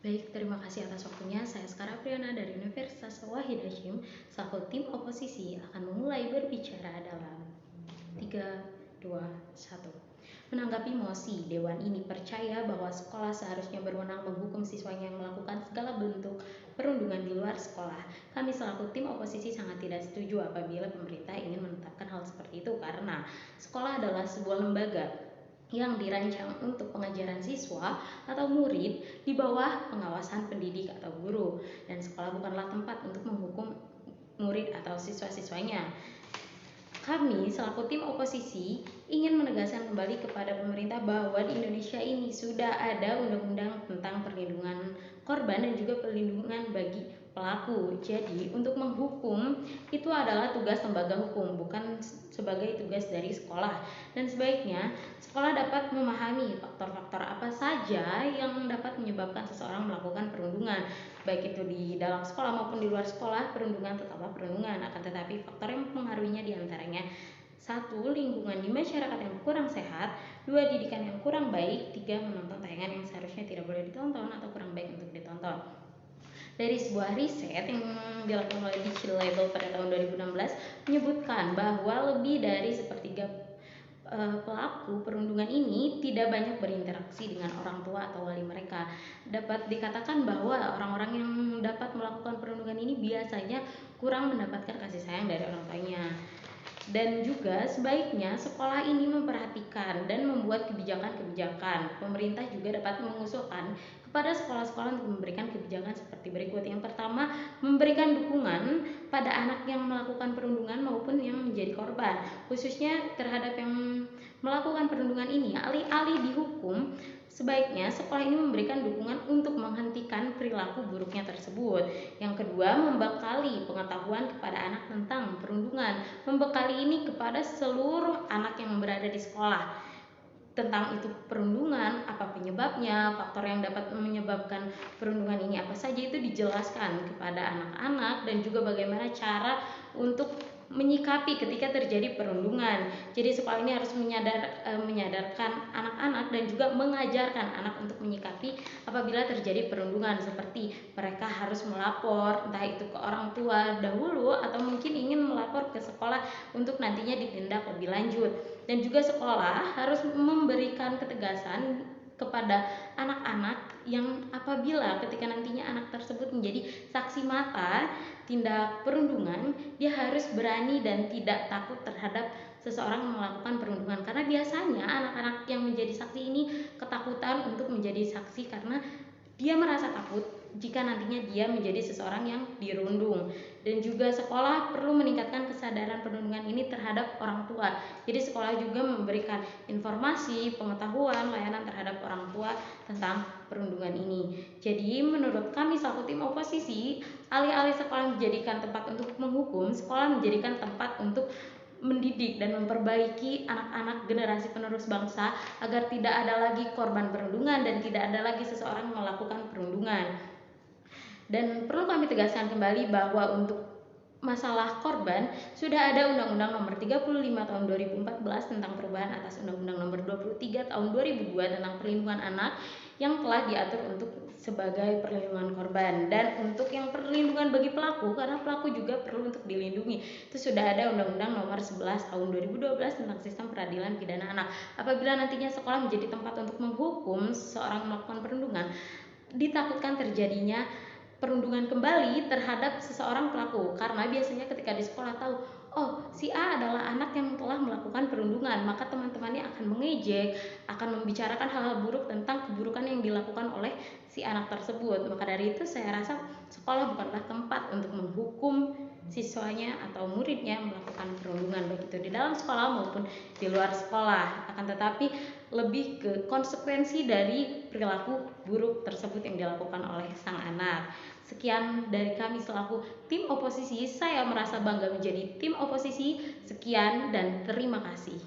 Baik, terima kasih atas waktunya. Saya Skara Priana dari Universitas Wahid Hasyim, selaku tim oposisi akan memulai berbicara dalam 3, 2, 1. Menanggapi mosi, Dewan ini percaya bahwa sekolah seharusnya berwenang menghukum siswanya yang melakukan segala bentuk perundungan di luar sekolah. Kami selaku tim oposisi sangat tidak setuju apabila pemerintah ingin menetapkan hal seperti itu karena sekolah adalah sebuah lembaga yang dirancang untuk pengajaran siswa atau murid di bawah pengawasan pendidik atau guru, dan sekolah bukanlah tempat untuk menghukum murid atau siswa-siswanya. Kami selaku tim oposisi ingin menegaskan kembali kepada pemerintah bahwa di Indonesia ini sudah ada undang-undang tentang perlindungan korban dan juga perlindungan bagi pelaku. Jadi untuk menghukum itu adalah tugas lembaga hukum, bukan sebagai tugas dari sekolah. Dan sebaiknya sekolah dapat memahami faktor-faktor apa saja yang dapat menyebabkan seseorang melakukan perundungan, baik itu di dalam sekolah maupun di luar sekolah. Perundungan tetaplah perundungan, akan tetapi faktor yang mempengaruhinya diantaranya: 1. Lingkungan di masyarakat yang kurang sehat. 2. Didikan yang kurang baik. 3. Menonton tayangan yang seharusnya tidak boleh ditonton atau kurang baik untuk ditonton. Dari sebuah riset yang dilakukan oleh Digital Label pada tahun 2016 menyebutkan bahwa lebih dari sepertiga pelaku perundungan ini tidak banyak berinteraksi dengan orang tua atau wali mereka. Dapat dikatakan bahwa orang-orang yang dapat melakukan perundungan ini biasanya kurang mendapatkan kasih sayang dari orang tuanya. Dan juga sebaiknya sekolah ini memperhatikan dan membuat kebijakan-kebijakan. Pemerintah juga dapat mengusulkan kepada sekolah-sekolah untuk memberikan kebijakan seperti berikut. Yang pertama, memberikan dukungan pada anak yang melakukan perundungan maupun yang menjadi korban, khususnya terhadap yang melakukan perundungan ini. Alih-alih dihukum, sebaiknya sekolah ini memberikan dukungan untuk menghentikan perilaku buruknya tersebut. Yang kedua, membekali pengetahuan kepada anak tentang perundungan. Membekali ini kepada seluruh anak yang berada di sekolah tentang itu perundungan, apa penyebabnya, faktor yang dapat menyebabkan perundungan ini apa saja, itu dijelaskan kepada anak-anak, dan juga bagaimana cara untuk menyikapi ketika terjadi perundungan. Jadi sekolah ini harus menyadarkan anak-anak dan juga mengajarkan anak untuk menyikapi apabila terjadi perundungan, seperti mereka harus melapor entah itu ke orang tua dahulu atau mungkin ingin melapor ke sekolah untuk nantinya ditindak lebih lanjut. Dan juga sekolah harus memberikan ketegasan kepada anak-anak yang apabila ketika nantinya anak tersebut menjadi saksi mata tindak perundungan, dia harus berani dan tidak takut terhadap seseorang yang melakukan perundungan, karena biasanya anak-anak yang menjadi saksi ini ketakutan untuk menjadi saksi karena dia merasa takut jika nantinya dia menjadi seseorang yang dirundung. Dan juga sekolah perlu meningkatkan kesadaran perundungan ini terhadap orang tua. Jadi sekolah juga memberikan informasi, pengetahuan, layanan terhadap orang tua tentang perundungan ini. Jadi menurut kami selaku tim oposisi, alih-alih sekolah menjadikan tempat untuk menghukum, sekolah menjadikan tempat untuk mendidik dan memperbaiki anak-anak generasi penerus bangsa agar tidak ada lagi korban perundungan dan tidak ada lagi seseorang melakukan perundungan. Dan perlu kami tegaskan kembali bahwa untuk masalah korban sudah ada Undang-Undang Nomor 35 Tahun 2014 tentang perubahan atas Undang-Undang Nomor 23 Tahun 2002 tentang perlindungan anak yang telah diatur untuk sebagai perlindungan korban. Dan untuk yang perlindungan bagi pelaku, karena pelaku juga perlu untuk dilindungi, itu sudah ada Undang-Undang Nomor 11 Tahun 2012 tentang sistem peradilan pidana anak. Apabila nantinya sekolah menjadi tempat untuk menghukum seseorang melakukan perundungan, ditakutkan terjadinya perundungan kembali terhadap seseorang pelaku, karena biasanya ketika di sekolah tahu, oh si A adalah anak yang telah melakukan perundungan, maka teman-temannya akan mengejek, akan membicarakan hal-hal buruk tentang keburukan yang dilakukan oleh si anak tersebut. Maka dari itu saya rasa sekolah bukanlah tempat untuk menghukum siswanya atau muridnya melakukan perundungan, baik itu di dalam sekolah maupun di luar sekolah. Akan tetapi lebih ke konsekuensi dari perilaku buruk tersebut yang dilakukan oleh sang anak. Sekian dari kami selaku tim oposisi. Saya merasa bangga menjadi tim oposisi. Sekian dan terima kasih.